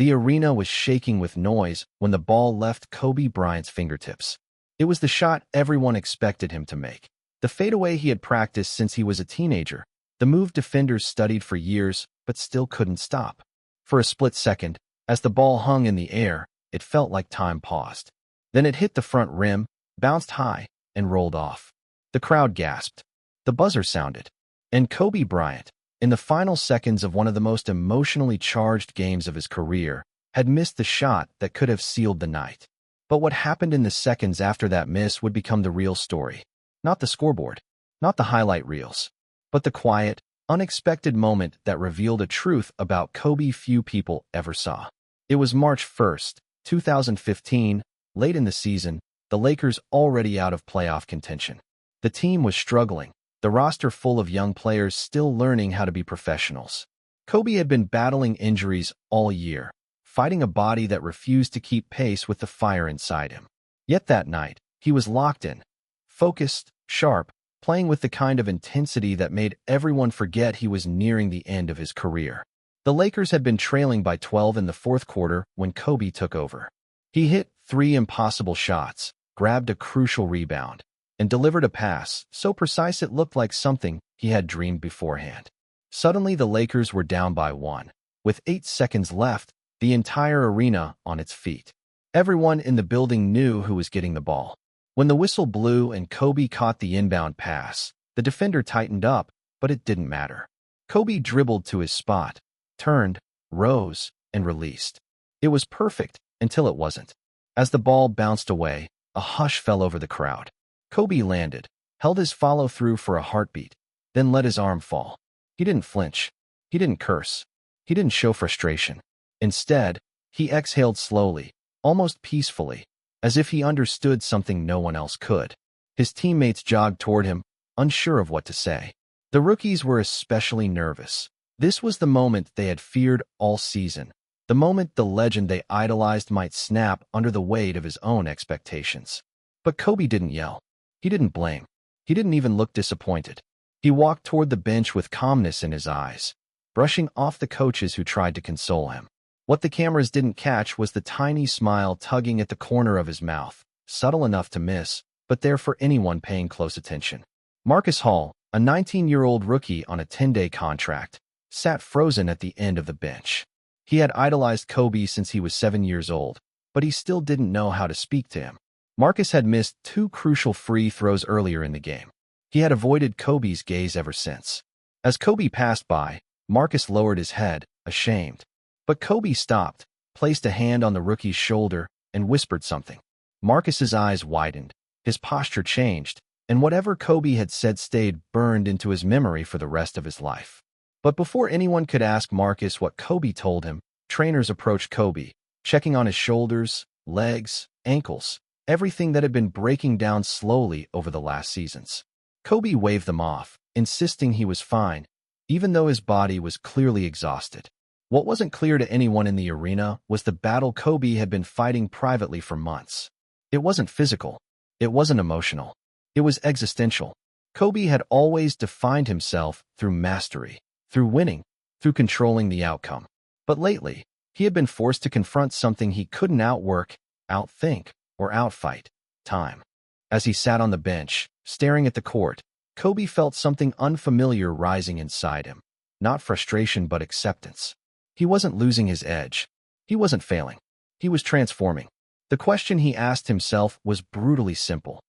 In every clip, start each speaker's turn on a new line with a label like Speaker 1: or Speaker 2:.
Speaker 1: The arena was shaking with noise when the ball left Kobe Bryant's fingertips. It was the shot everyone expected him to make. The fadeaway he had practiced since he was a teenager. The move defenders studied for years, but still couldn't stop. For a split second, as the ball hung in the air, it felt like time paused. Then it hit the front rim, bounced high, and rolled off. The crowd gasped. The buzzer sounded. And Kobe Bryant, in the final seconds of one of the most emotionally charged games of his career, had missed the shot that could have sealed the night. But what happened in the seconds after that miss would become the real story. Not the scoreboard, not the highlight reels, but the quiet, unexpected moment that revealed a truth about Kobe few people ever saw. It was March 1st, 2015, late in the season, the Lakers already out of playoff contention. The team was struggling, the roster full of young players still learning how to be professionals. Kobe had been battling injuries all year, fighting a body that refused to keep pace with the fire inside him. Yet that night, he was locked in, focused, sharp, playing with the kind of intensity that made everyone forget he was nearing the end of his career. The Lakers had been trailing by 12 in the fourth quarter when Kobe took over. He hit 3 impossible shots, grabbed a crucial rebound, and delivered a pass so precise it looked like something he had dreamed beforehand. Suddenly the Lakers were down by 1. With 8 seconds left, the entire arena on its feet. Everyone in the building knew who was getting the ball. When the whistle blew and Kobe caught the inbound pass, the defender tightened up, but it didn't matter. Kobe dribbled to his spot, turned, rose, and released. It was perfect until it wasn't. As the ball bounced away, a hush fell over the crowd. Kobe landed, held his follow-through for a heartbeat, then let his arm fall. He didn't flinch. He didn't curse. He didn't show frustration. Instead, he exhaled slowly, almost peacefully, as if he understood something no one else could. His teammates jogged toward him, unsure of what to say. The rookies were especially nervous. This was the moment they had feared all season, the moment the legend they idolized might snap under the weight of his own expectations. But Kobe didn't yell. He didn't blame. He didn't even look disappointed. He walked toward the bench with calmness in his eyes, brushing off the coaches who tried to console him. What the cameras didn't catch was the tiny smile tugging at the corner of his mouth, subtle enough to miss, but there for anyone paying close attention. Marcus Hall, a 19-year-old rookie on a 10-day contract, sat frozen at the end of the bench. He had idolized Kobe since he was 7 years old, but he still didn't know how to speak to him. Marcus had missed 2 crucial free throws earlier in the game. He had avoided Kobe's gaze ever since. As Kobe passed by, Marcus lowered his head, ashamed. But Kobe stopped, placed a hand on the rookie's shoulder, and whispered something. Marcus's eyes widened, his posture changed, and whatever Kobe had said stayed burned into his memory for the rest of his life. But before anyone could ask Marcus what Kobe told him, trainers approached Kobe, checking on his shoulders, legs, ankles, everything that had been breaking down slowly over the last seasons. Kobe waved them off, insisting he was fine, even though his body was clearly exhausted. What wasn't clear to anyone in the arena was the battle Kobe had been fighting privately for months. It wasn't physical. It wasn't emotional. It was existential. Kobe had always defined himself through mastery, through winning, through controlling the outcome. But lately, he had been forced to confront something he couldn't outwork, outthink, or outfight: time. As he sat on the bench, staring at the court, Kobe felt something unfamiliar rising inside him. Not frustration, but acceptance. He wasn't losing his edge. He wasn't failing. He was transforming. The question he asked himself was brutally simple.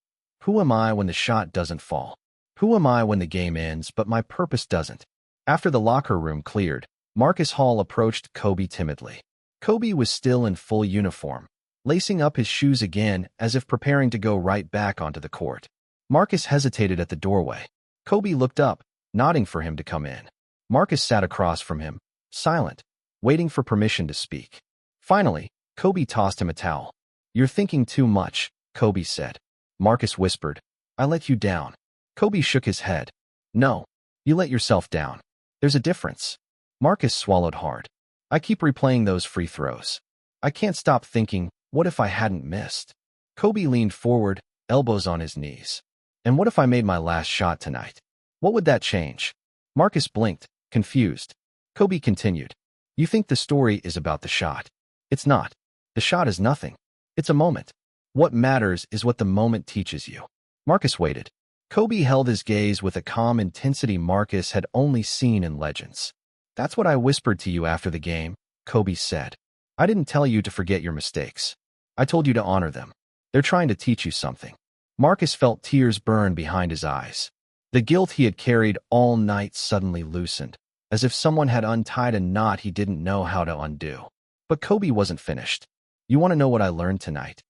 Speaker 1: Who am I when the shot doesn't fall? Who am I when the game ends, but my purpose doesn't? After the locker room cleared, Marcus Hall approached Kobe timidly. Kobe was still in full uniform, lacing up his shoes again as if preparing to go right back onto the court. Marcus hesitated at the doorway. Kobe looked up, nodding for him to come in. Marcus sat across from him, silent, waiting for permission to speak. Finally, Kobe tossed him a towel. "You're thinking too much," Kobe said. Marcus whispered, "I let you down." Kobe shook his head. "No, you let yourself down. There's a difference." Marcus swallowed hard. "I keep replaying those free throws. I can't stop thinking, what if I hadn't missed?" Kobe leaned forward, elbows on his knees. "And what if I made my last shot tonight? What would that change?" Marcus blinked, confused. Kobe continued, "You think the story is about the shot. It's not. The shot is nothing. It's a moment. What matters is what the moment teaches you. Marcus waited. Kobe held his gaze with a calm intensity Marcus had only seen in legends. That's what I whispered to you after the game, Kobe said. I didn't tell you to forget your mistakes. I told you to honor them. They're trying to teach you something. Marcus felt tears burn behind his eyes. The guilt he had carried all night suddenly loosened, as if someone had untied a knot he didn't know how to undo. But Kobe wasn't finished. You want to know what I learned tonight?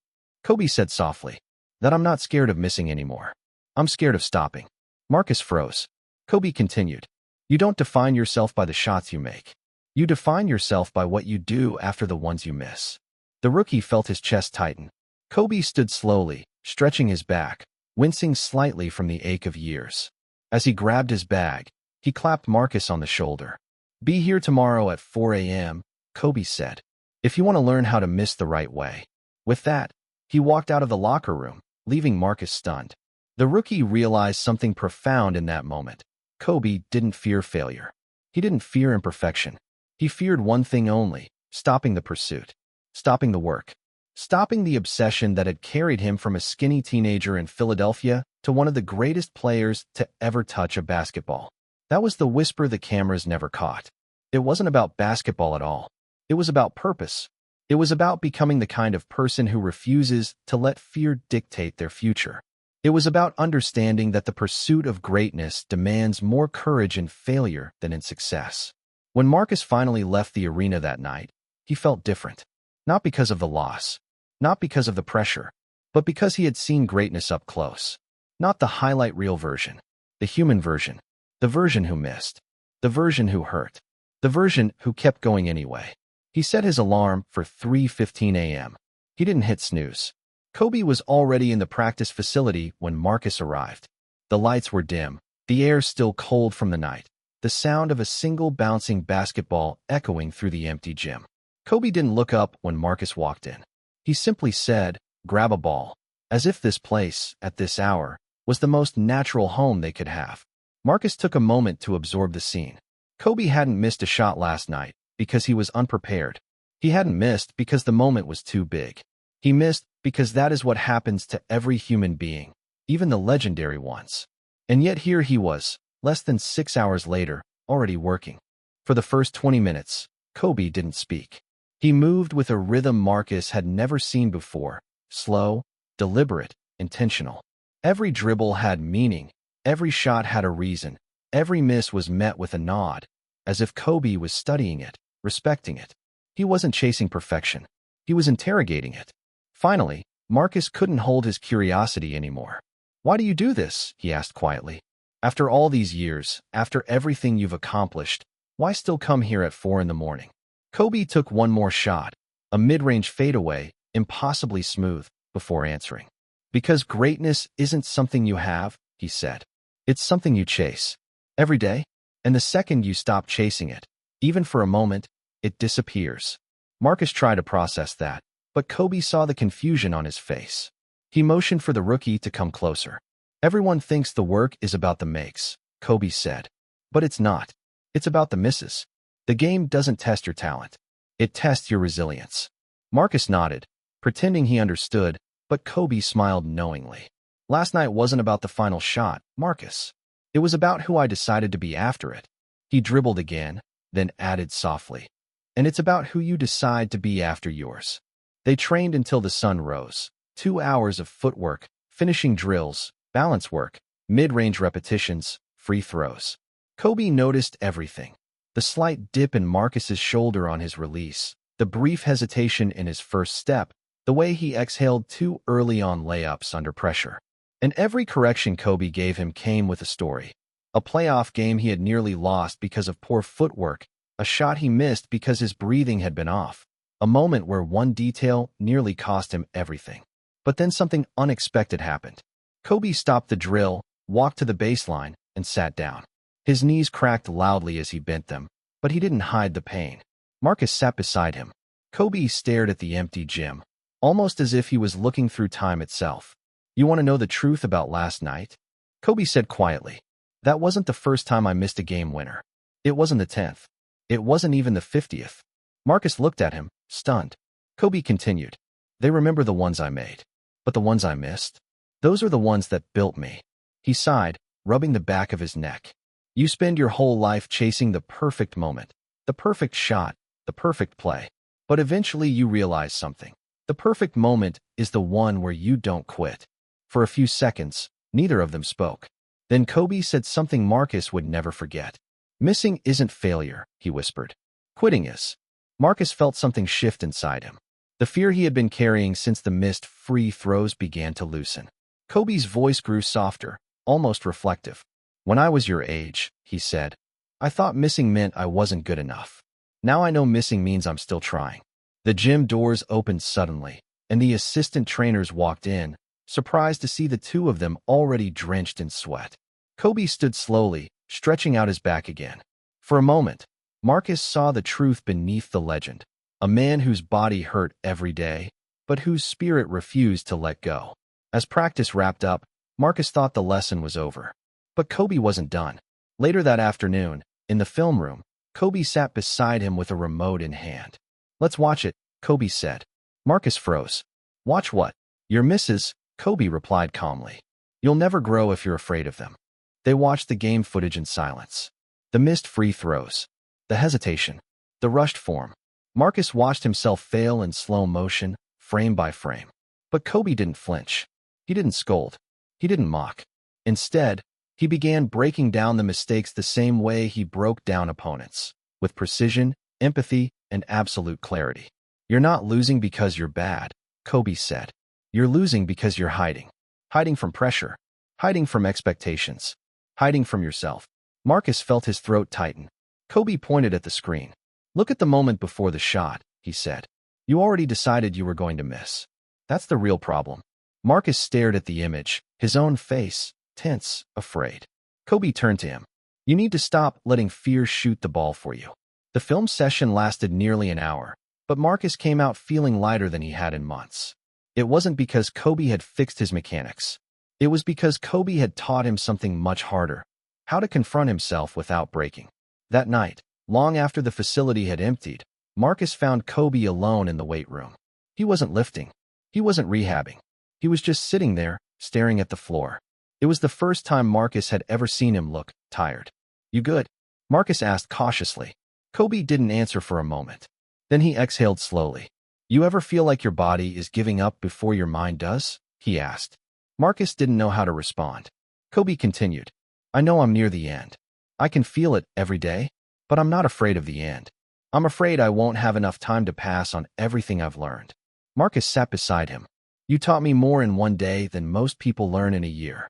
Speaker 1: Kobe said softly, that I'm not scared of missing anymore. I'm scared of stopping. Marcus froze. Kobe continued, you don't define yourself by the shots you make. You define yourself by what you do after the ones you miss. The rookie felt his chest tighten. Kobe stood slowly, stretching his back, wincing slightly from the ache of years. As he grabbed his bag, he clapped Marcus on the shoulder. Be here tomorrow at 4 a.m., Kobe said, if you want to learn how to miss the right way. With that, he walked out of the locker room, leaving Marcus stunned. The rookie realized something profound in that moment. Kobe didn't fear failure. He didn't fear imperfection. He feared one thing only, stopping the pursuit, stopping the work, stopping the obsession that had carried him from a skinny teenager in Philadelphia to one of the greatest players to ever touch a basketball. That was the whisper the cameras never caught. It wasn't about basketball at all. It was about purpose. It was about becoming the kind of person who refuses to let fear dictate their future. It was about understanding that the pursuit of greatness demands more courage in failure than in success. When Marcus finally left the arena that night, he felt different. Not because of the loss, not because of the pressure, but because he had seen greatness up close. Not the highlight reel version, the human version, the version who missed, the version who hurt, the version who kept going anyway. He set his alarm for 3:15 a.m. He didn't hit snooze. Kobe was already in the practice facility when Marcus arrived. The lights were dim, the air still cold from the night, the sound of a single bouncing basketball echoing through the empty gym. Kobe didn't look up when Marcus walked in. He simply said, grab a ball, as if this place, at this hour, was the most natural home they could have. Marcus took a moment to absorb the scene. Kobe hadn't missed a shot last night because he was unprepared. He hadn't missed because the moment was too big. He missed because that is what happens to every human being, even the legendary ones. And yet here he was, less than 6 hours later, already working. For the first 20 minutes, Kobe didn't speak. He moved with a rhythm Marcus had never seen before, slow, deliberate, intentional. Every dribble had meaning, every shot had a reason, every miss was met with a nod, as if Kobe was studying it, respecting it. He wasn't chasing perfection. He was interrogating it. Finally, Marcus couldn't hold his curiosity anymore. Why do you do this? He asked quietly. After all these years, after everything you've accomplished, why still come here at 4 in the morning? Kobe took one more shot, a mid-range fadeaway, impossibly smooth, before answering. Because greatness isn't something you have, he said. It's something you chase. Every day. And the second you stop chasing it, even for a moment, it disappears. Marcus tried to process that, but Kobe saw the confusion on his face. He motioned for the rookie to come closer. Everyone thinks the work is about the makes, Kobe said. But it's not. It's about the misses. The game doesn't test your talent. It tests your resilience. Marcus nodded, pretending he understood, but Kobe smiled knowingly. Last night wasn't about the final shot, Marcus. It was about who I decided to be after it. He dribbled again, then added softly. And it's about who you decide to be after yours. They trained until the sun rose. 2 hours of footwork, finishing drills, balance work, mid-range repetitions, free throws. Kobe noticed everything. The slight dip in Marcus's shoulder on his release, the brief hesitation in his first step, the way he exhaled too early on layups under pressure. And every correction Kobe gave him came with a story. A playoff game he had nearly lost because of poor footwork, a shot he missed because his breathing had been off, a moment where one detail nearly cost him everything. But then something unexpected happened. Kobe stopped the drill, walked to the baseline, and sat down. His knees cracked loudly as he bent them, but he didn't hide the pain. Marcus sat beside him. Kobe stared at the empty gym, almost as if he was looking through time itself. You want to know the truth about last night? Kobe said quietly. That wasn't the first time I missed a game winner. It wasn't the 10th. It wasn't even the 50th. Marcus looked at him, stunned. Kobe continued. They remember the ones I made. But the ones I missed? Those are the ones that built me. He sighed, rubbing the back of his neck. You spend your whole life chasing the perfect moment, the perfect shot, the perfect play. But eventually you realize something. The perfect moment is the one where you don't quit. For a few seconds, neither of them spoke. Then Kobe said something Marcus would never forget. Missing isn't failure, he whispered. Quitting is. Marcus felt something shift inside him. The fear he had been carrying since the missed free throws began to loosen. Kobe's voice grew softer, almost reflective. When I was your age, he said, I thought missing meant I wasn't good enough. Now I know missing means I'm still trying. The gym doors opened suddenly, and the assistant trainers walked in, surprised to see the two of them already drenched in sweat. Kobe stood slowly, stretching out his back again. For a moment, Marcus saw the truth beneath the legend. A man whose body hurt every day, but whose spirit refused to let go. As practice wrapped up, Marcus thought the lesson was over. But Kobe wasn't done. Later that afternoon, in the film room, Kobe sat beside him with a remote in hand. Let's watch it, Kobe said. Marcus froze. Watch what? Your misses, Kobe replied calmly. You'll never grow if you're afraid of them. They watched the game footage in silence. The missed free throws. The hesitation. The rushed form. Marcus watched himself fail in slow motion, frame by frame. But Kobe didn't flinch. He didn't scold. He didn't mock. Instead, he began breaking down the mistakes the same way he broke down opponents, with precision, empathy, and absolute clarity. You're not losing because you're bad, Kobe said. You're losing because you're hiding. Hiding from pressure. Hiding from expectations. Hiding from yourself. Marcus felt his throat tighten. Kobe pointed at the screen. Look at the moment before the shot, he said. You already decided you were going to miss. That's the real problem. Marcus stared at the image, his own face, tense, afraid. Kobe turned to him. You need to stop letting fear shoot the ball for you. The film session lasted nearly an hour, but Marcus came out feeling lighter than he had in months. It wasn't because Kobe had fixed his mechanics. It was because Kobe had taught him something much harder: how to confront himself without breaking. That night, long after the facility had emptied, Marcus found Kobe alone in the weight room. He wasn't lifting. He wasn't rehabbing. He was just sitting there, staring at the floor. It was the first time Marcus had ever seen him look tired. You good? Marcus asked cautiously. Kobe didn't answer for a moment. Then he exhaled slowly. You ever feel like your body is giving up before your mind does? He asked. Marcus didn't know how to respond. Kobe continued. I know I'm near the end. I can feel it every day. But I'm not afraid of the end. I'm afraid I won't have enough time to pass on everything I've learned. Marcus sat beside him. You taught me more in one day than most people learn in a year.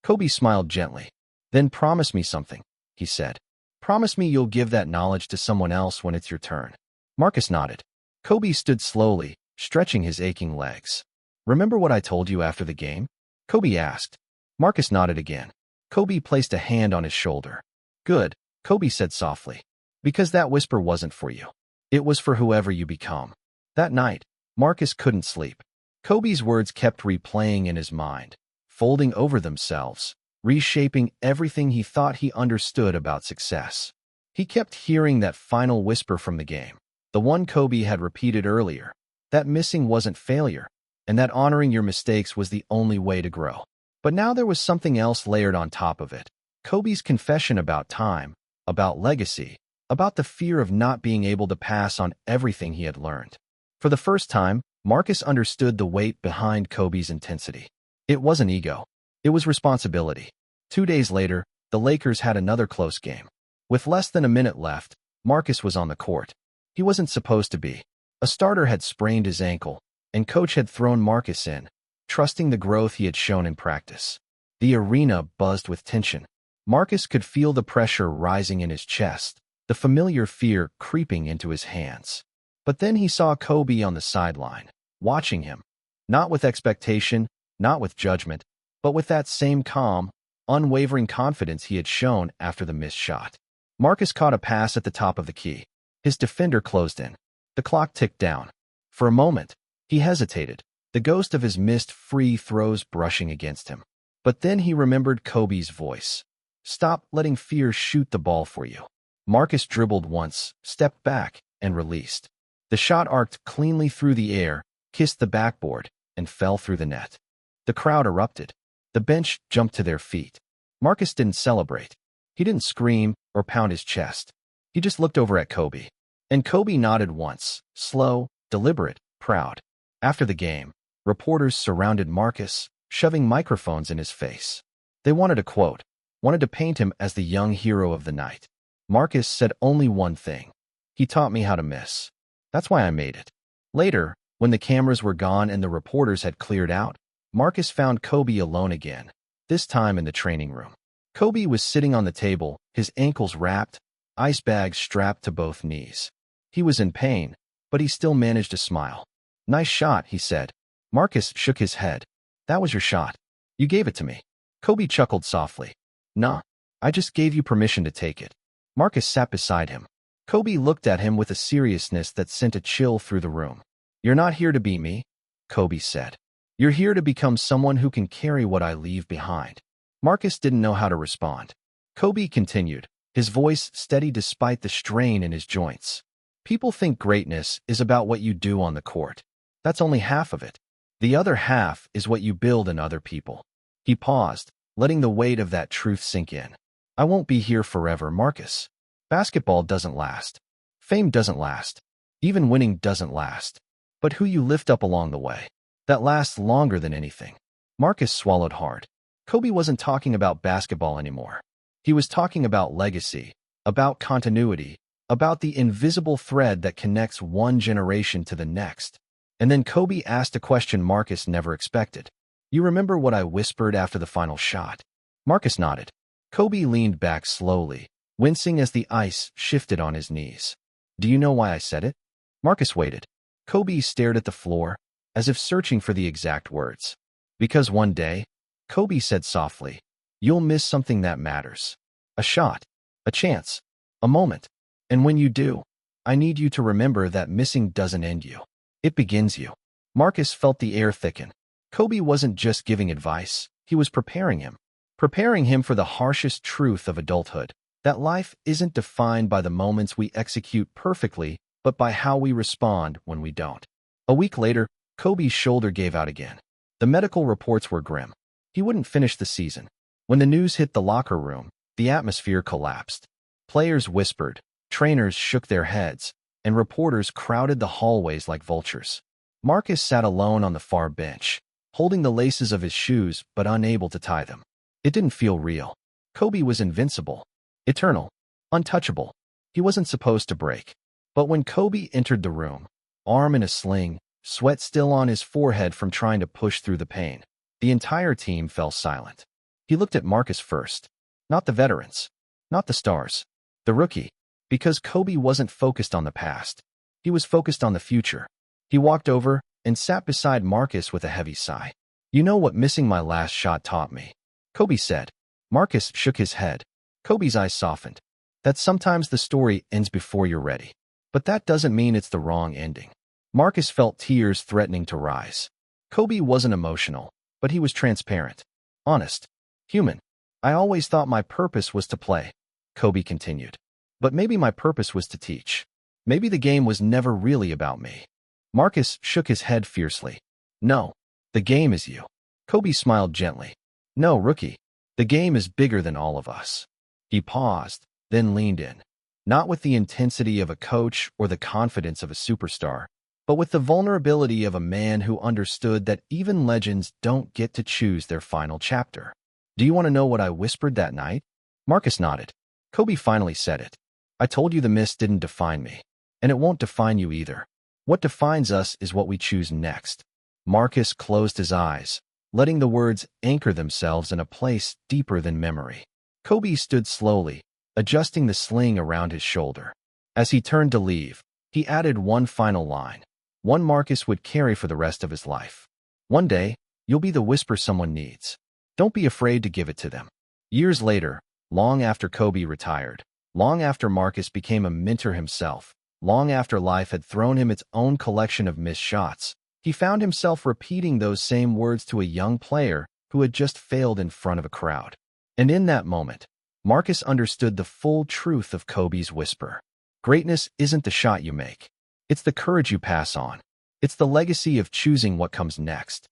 Speaker 1: Kobe smiled gently. Then promise me something, he said. Promise me you'll give that knowledge to someone else when it's your turn. Marcus nodded. Kobe stood slowly, stretching his aching legs. Remember what I told you after the game? Kobe asked. Marcus nodded again. Kobe placed a hand on his shoulder. Good, Kobe said softly. Because that whisper wasn't for you. It was for whoever you become. That night, Marcus couldn't sleep. Kobe's words kept replaying in his mind, folding over themselves, reshaping everything he thought he understood about success. He kept hearing that final whisper from the game, the one Kobe had repeated earlier, that missing wasn't failure, and that honoring your mistakes was the only way to grow. But now there was something else layered on top of it. Kobe's confession about time, about legacy, about the fear of not being able to pass on everything he had learned. For the first time, Marcus understood the weight behind Kobe's intensity. It wasn't ego. It was responsibility. 2 days later, the Lakers had another close game. With less than a minute left, Marcus was on the court. He wasn't supposed to be. A starter had sprained his ankle, and coach had thrown Marcus in, trusting the growth he had shown in practice. The arena buzzed with tension. Marcus could feel the pressure rising in his chest, the familiar fear creeping into his hands. But then he saw Kobe on the sideline, watching him, not with expectation, not with judgment, but with that same calm, unwavering confidence he had shown after the missed shot. Marcus caught a pass at the top of the key. His defender closed in. The clock ticked down. For a moment, he hesitated, the ghost of his missed free throws brushing against him. But then he remembered Kobe's voice. Stop letting fear shoot the ball for you. Marcus dribbled once, stepped back, and released. The shot arced cleanly through the air, kissed the backboard, and fell through the net. The crowd erupted. The bench jumped to their feet. Marcus didn't celebrate. He didn't scream or pound his chest. He just looked over at Kobe. And Kobe nodded once, slow, deliberate, proud. After the game, reporters surrounded Marcus, shoving microphones in his face. They wanted a quote, wanted to paint him as the young hero of the night. Marcus said only one thing. He taught me how to miss. That's why I made it. Later, when the cameras were gone and the reporters had cleared out, Marcus found Kobe alone again, this time in the training room. Kobe was sitting on the table, his ankles wrapped, ice bags strapped to both knees. He was in pain, but he still managed to smile. Nice shot, he said. Marcus shook his head. That was your shot. You gave it to me. Kobe chuckled softly. Nah, I just gave you permission to take it. Marcus sat beside him. Kobe looked at him with a seriousness that sent a chill through the room. You're not here to beat me, Kobe said. You're here to become someone who can carry what I leave behind. Marcus didn't know how to respond. Kobe continued, his voice steady despite the strain in his joints. People think greatness is about what you do on the court. That's only half of it. The other half is what you build in other people. He paused, letting the weight of that truth sink in. I won't be here forever, Marcus. Basketball doesn't last. Fame doesn't last. Even winning doesn't last. But who you lift up along the way, that lasts longer than anything. Marcus swallowed hard. Kobe wasn't talking about basketball anymore. He was talking about legacy, about continuity, about the invisible thread that connects one generation to the next. And then Kobe asked a question Marcus never expected. You remember what I whispered after the final shot? Marcus nodded. Kobe leaned back slowly, wincing as the ice shifted on his knees. Do you know why I said it? Marcus waited. Kobe stared at the floor, as if searching for the exact words. Because one day, Kobe said softly, you'll miss something that matters. A shot, a chance, a moment. And when you do, I need you to remember that missing doesn't end you. It begins you. Marcus felt the air thicken. Kobe wasn't just giving advice, he was preparing him. Preparing him for the harshest truth of adulthood, that life isn't defined by the moments we execute perfectly, but by how we respond when we don't. A week later, Kobe's shoulder gave out again. The medical reports were grim. He wouldn't finish the season. When the news hit the locker room, the atmosphere collapsed. Players whispered, trainers shook their heads, and reporters crowded the hallways like vultures. Marcus sat alone on the far bench, holding the laces of his shoes but unable to tie them. It didn't feel real. Kobe was invincible, eternal, untouchable. He wasn't supposed to break. But when Kobe entered the room, arm in a sling, sweat still on his forehead from trying to push through the pain, the entire team fell silent. He looked at Marcus first. Not the veterans. Not the stars. The rookie. Because Kobe wasn't focused on the past. He was focused on the future. He walked over and sat beside Marcus with a heavy sigh. You know what missing my last shot taught me? Kobe said. Marcus shook his head. Kobe's eyes softened. That sometimes the story ends before you're ready. But that doesn't mean it's the wrong ending. Marcus felt tears threatening to rise. Kobe wasn't emotional, but he was transparent. Honest. Human. I always thought my purpose was to play, Kobe continued. But maybe my purpose was to teach. Maybe the game was never really about me. Marcus shook his head fiercely. No, the game is you. Kobe smiled gently. No, rookie. The game is bigger than all of us. He paused, then leaned in. Not with the intensity of a coach or the confidence of a superstar, but with the vulnerability of a man who understood that even legends don't get to choose their final chapter. Do you want to know what I whispered that night? Marcus nodded. Kobe finally said it. I told you the miss didn't define me, and it won't define you either. What defines us is what we choose next. Marcus closed his eyes, letting the words anchor themselves in a place deeper than memory. Kobe stood slowly, adjusting the sling around his shoulder. As he turned to leave, he added one final line, one Marcus would carry for the rest of his life. One day, you'll be the whisper someone needs. Don't be afraid to give it to them. Years later, long after Kobe retired, long after Marcus became a mentor himself, long after life had thrown him its own collection of missed shots, he found himself repeating those same words to a young player who had just failed in front of a crowd. And in that moment, Marcus understood the full truth of Kobe's whisper. Greatness isn't the shot you make. It's the courage you pass on. It's the legacy of choosing what comes next.